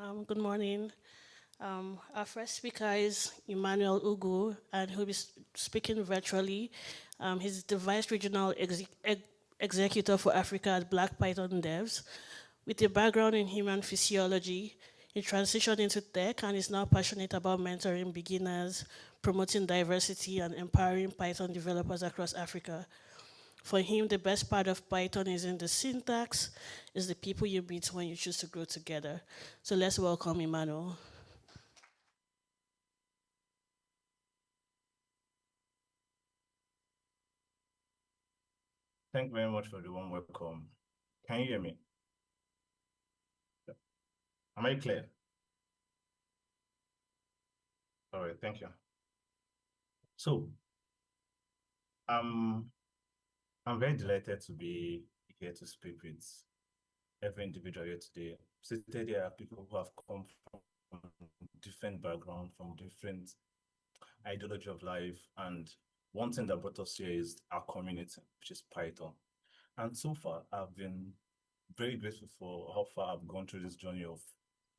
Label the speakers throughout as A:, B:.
A: Good morning. Our first speaker is Emmanuel Ugwu, and he'll be speaking virtually. He's the Vice Regional Executive for Africa at Black Python Devs. With a background in human physiology, he transitioned into tech and is now passionate about mentoring beginners, promoting diversity, and empowering Python developers across Africa. For him, the best part of Python isn't the syntax, it's the people you meet when you choose to grow together. So let's welcome Emmanuel.
B: Thank you very much for the warm welcome. Can you hear me? Am I clear? All right, thank you. So, um, I'm very delighted to be here to speak with every individual here today. Seated here are people who have come from different backgrounds, from different ideology of life, and one thing that brought us here is our community, which is Python. And so far, I've been very grateful for how far I've gone through this journey of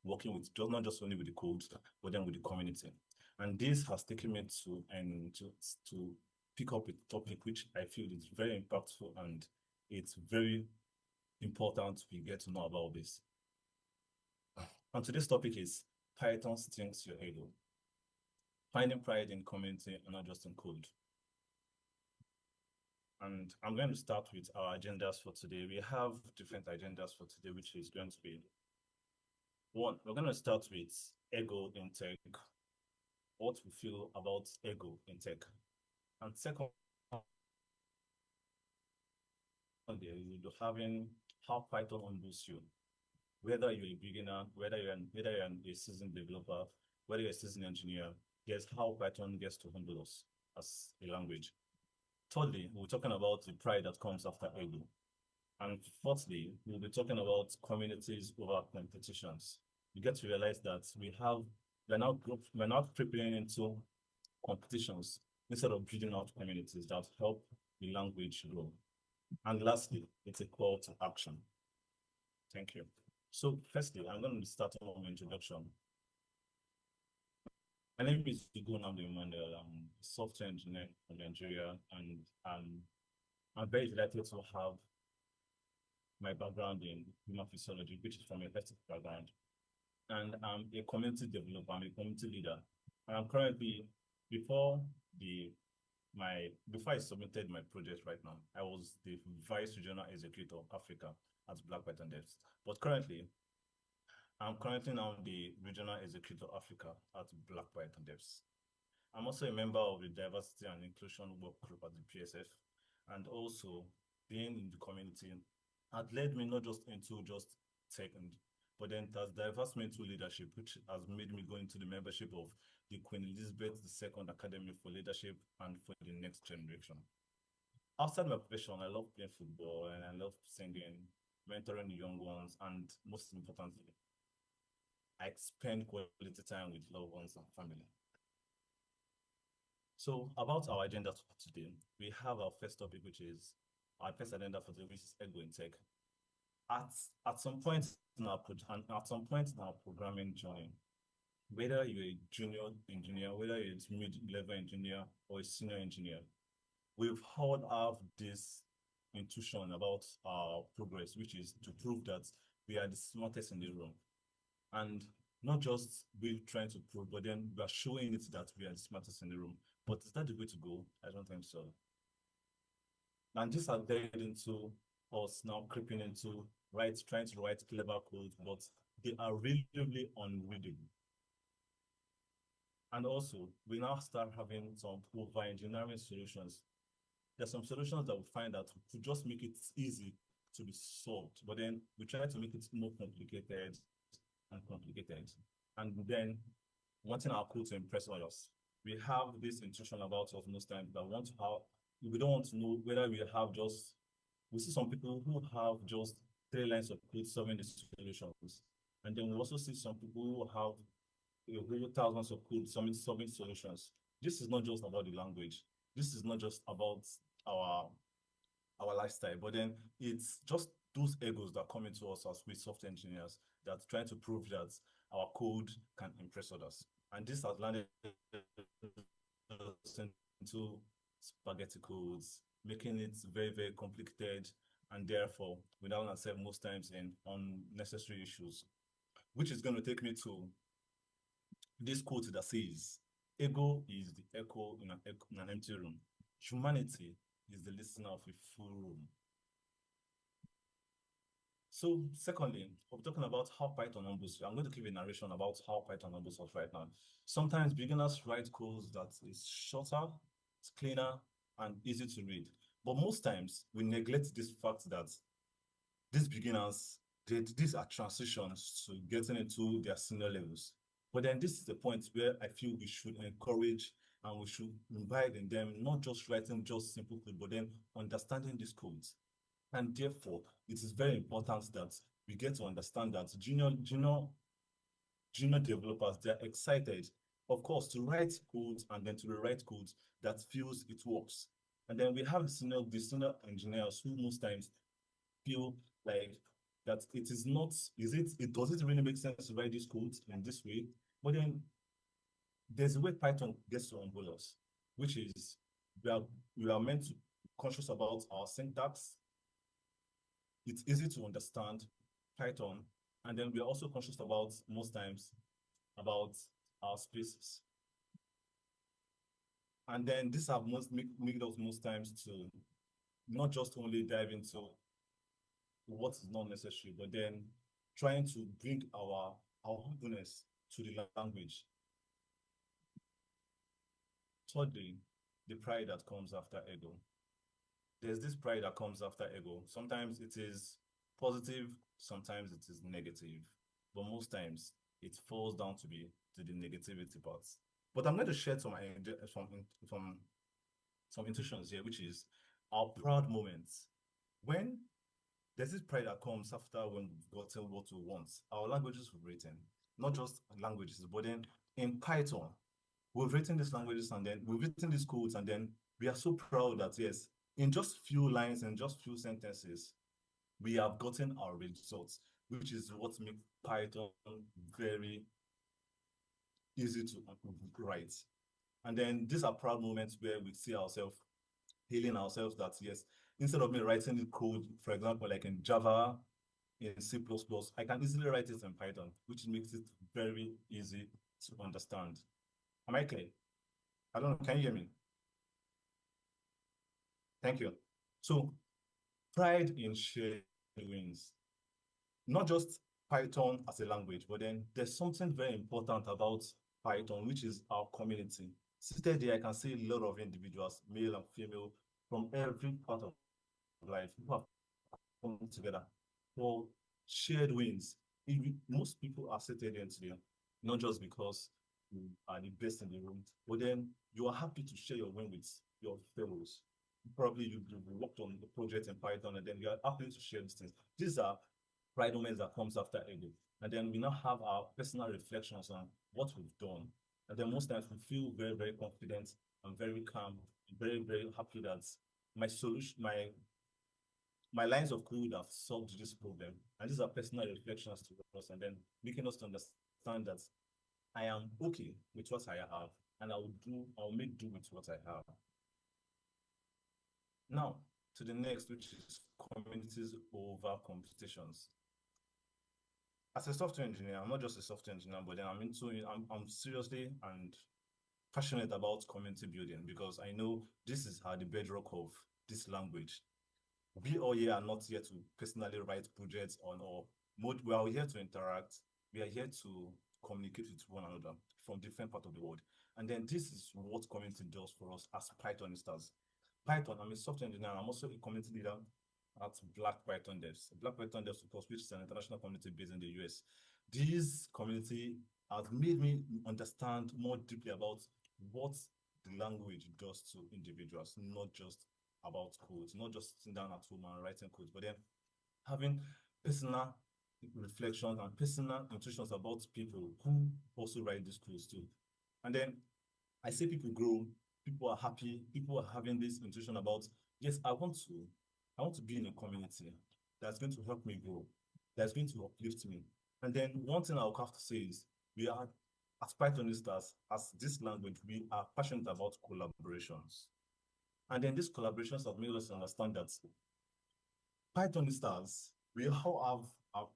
B: working with not just only with the code, but then with the community. And this has taken me to pick up a topic which I feel is very impactful and it's very important we get to know about this. And today's topic is Python stings your ego. Finding pride in community and not just in code. And I'm going to start with our agendas for today. We have different agendas for today, which is going to be one, we're going to start with ego in tech, what we feel about ego in tech. And second, you're having how Python humbles you, whether you're a beginner, whether you're a seasoned developer, whether you're a seasoned engineer, here's how Python gets to humble us as a language. Thirdly, we're talking about the pride that comes after ego. And fourthly, we'll be talking about communities over competitions. You get to realize that we're now preparing into competitions instead of building out communities that help the language grow. And lastly, it's a call to action. Thank you. So firstly, I'm going to start on my introduction. My name is Ugwu Emmanuel. I'm a software engineer from Nigeria, and I'm very delighted to have my background in human physiology, which is from a holistic background. And I'm a community developer, I'm a community leader. And I'm currently, before the before I submitted my project right now, I was the Vice Regional Executive of Africa at Black Python Devs. But currently, I'm currently now the Regional Executive of Africa at Black Python Devs. I'm also a member of the Diversity and Inclusion Work Group at the PSF, and also being in the community had led me not just into just tech, but then it has diverse me into leadership, which has made me go into the membership of the Queen Elizabeth II Academy for Leadership and for the Next Generation. Outside my profession, I love playing football and I love singing, mentoring the young ones, and most importantly, I spend quality time with loved ones and family. So about our agenda for today, we have our first topic, which is our first agenda for today, which is ego in tech. At some point in our programming journey, whether you're a junior engineer, whether you're a mid-level engineer or a senior engineer, we've all have this intuition about our progress, which is to prove that we are the smartest in the room. And not just we trying to prove, but then we are showing it that we are the smartest in the room. But is that the way to go? I don't think so. And this has led into us now creeping into trying to write clever code, but they are really, really unreadable. And also, we now start having some over engineering solutions. There's some solutions that we find that to just make it easy to be solved, but then we try to make it more complicated and complicated. And then wanting our code to impress others. We have this intuition about us most times that we don't want to know whether we have just, we see some people who have just 3 lines of code solving the solutions. And then we also see some people who have thousands of code solving solutions. This is not just about the language. This is not just about our our lifestyle, but then it's just those egos that come into us as we software engineers that trying to prove that our code can impress others. And this has landed into spaghetti codes, making it very, very complicated, and therefore we don't accept most times in unnecessary issues, which is going to take me to this quote that says, ego is the echo in an empty room. Humanity is the listener of a full room. So secondly, we're talking about how Python humbles. I'm going to give a narration about how Python humbles us right now. Sometimes beginners write codes that is shorter, it's cleaner, and easy to read. But most times we neglect this fact that these beginners, these are transitions to getting into their senior levels. But then this is the point where I feel we should encourage and we should invite in them, not just writing just simple code, but then understanding these codes. And therefore, it is very important that we get to understand that junior developers, they're excited, of course, to write codes and then to rewrite codes that feels it works. And then we have the senior engineers who most times feel like that it is not, does it really make sense to write these codes in this way? But then there's a way Python gets to humble us, which is we are meant to be conscious about our syntax. It's easy to understand Python, and then we are also conscious about most times about our spaces. And then this have made us most times to not just only dive into what is not necessary, but then trying to bring our humbleness to the language. Thirdly, the pride that comes after ego. There's this pride that comes after ego. Sometimes it is positive, sometimes it is negative, but most times it falls down to the negativity parts. But I'm going to share some intuitions here, which is our proud moments. When there's this pride that comes after when we've gotten what we want. Our languages we've written, not just languages, but then in Python, we've written these languages and then we've written these codes, and then we are so proud that yes, in just few lines and just few sentences, we have gotten our results, which is what makes Python very easy to write. And then these are proud moments where we see ourselves hailing ourselves that yes, instead of me writing the code, for example, like in Java, in C++, I can easily write it in Python, which makes it very easy to understand. Am I clear? I don't know, can you hear me? Thank you. So pride in shared wins, not just Python as a language, but then there's something very important about Python, which is our community. Seated there, I can see a lot of individuals, male and female, from every part of life who have come together for shared wins. Most people are seated here today, not just because you are the best in the room, but then you are happy to share your win with your fellows. Probably you've worked on the project in Python, and then you are happy to share these things. These are pride moments that comes after ego. And then we now have our personal reflections on what we've done. And then most times we feel very, very confident and very calm, very, very happy that my solution, my lines of code have solved this problem. And these are personal reflections to us, and then making us to understand that I am okay with what I have, and I'll make do with what I have. Now, to the next, which is communities over competitions. As a software engineer, I'm not just a software engineer, but then I'm seriously and passionate about community building, because I know this is how the bedrock of this language. We all here are not here to personally write projects on or mode. We are here to interact. We are here to communicate with one another from different parts of the world. And then this is what community does for us as Pythonistas. Python, I'm a software engineer. I'm also a community leader at Black Python Devs. Black Python Devs, of course, which is an international community based in the US. This community has made me understand more deeply about what the language does to individuals, not just about codes, not just sitting down at home and writing codes, but then having personal reflections and personal intuitions about people who also write these codes too. And then I see people grow, people are happy, people are having this intuition about, yes, I want to be in a community that's going to help me grow, that's going to uplift me. And then one thing I'll have to say is we are, as Pythonistas, as this language, we are passionate about collaborations. And then these collaborations have made us understand that Pythonistas, we all have our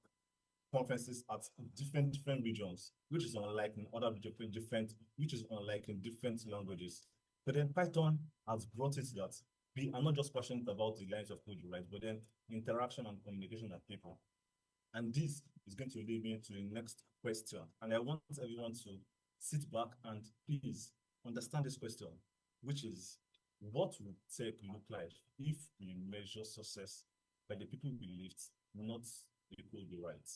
B: conferences at different regions, which is unlike in other which is unlike in different languages. But then Python has brought it that we are not just passionate about the lines of code you write, but then interaction and communication with people. And this is going to lead me to the next question. And I want everyone to sit back and please understand this question, which is what would tech look like if we measure success by the people we lift, not the code we write?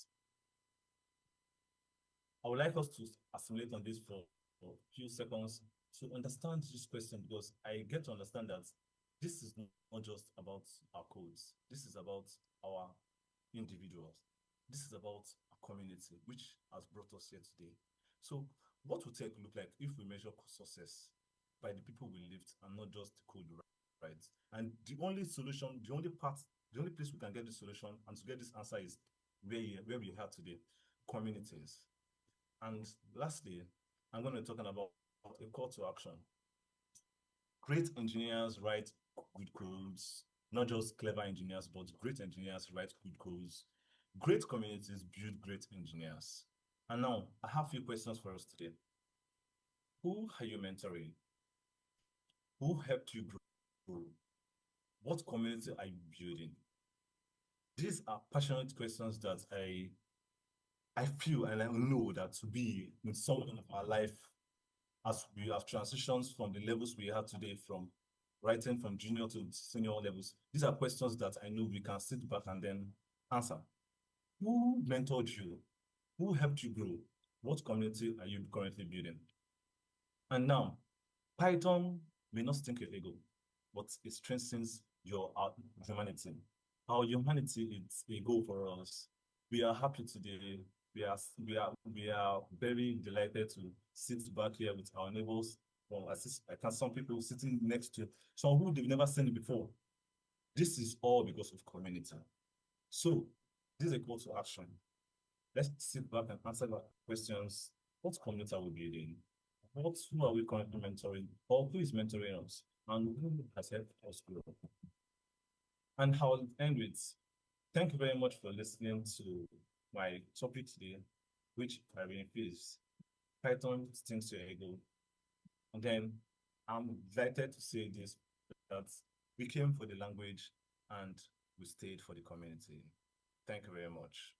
B: I would like us to assimilate on this for a few seconds to understand this question, because I get to understand that this is not just about our codes. This is about our individuals. This is about a community which has brought us here today. So what would tech look like if we measure success by the people we lift and not just the code we write? And the only solution, the only place we can get the solution and to get this answer is where we are today, communities. And lastly, I'm going to be talking about a call to action. Great engineers write good codes, not just clever engineers, but great engineers write good codes. Great communities build great engineers. And now, I have a few questions for us today. Who are you mentoring? Who helped you grow? What community are you building? These are passionate questions that I feel and I know that to be in some of our life as we have transitions from the levels we have today, from writing from junior to senior levels. These are questions that I know we can sit back and then answer. Who mentored you? Who helped you grow? What community are you currently building? And now, Python may not stink your ego, but it strengthens your humanity. Our humanity is a goal for us. We are happy today. We are very delighted to sit back here with our neighbors. Well, I can some people sitting next to some who they've never seen before. This is all because of community. So this is a call to action. Let's sit back and answer the questions. What community are we building? Who are we currently mentoring? Or who is mentoring us? And who has helped us grow? And I'll end with thank you very much for listening to my topic today, which I is Python stinks your ego. And then I'm delighted to say this, that we came for the language and we stayed for the community. Thank you very much.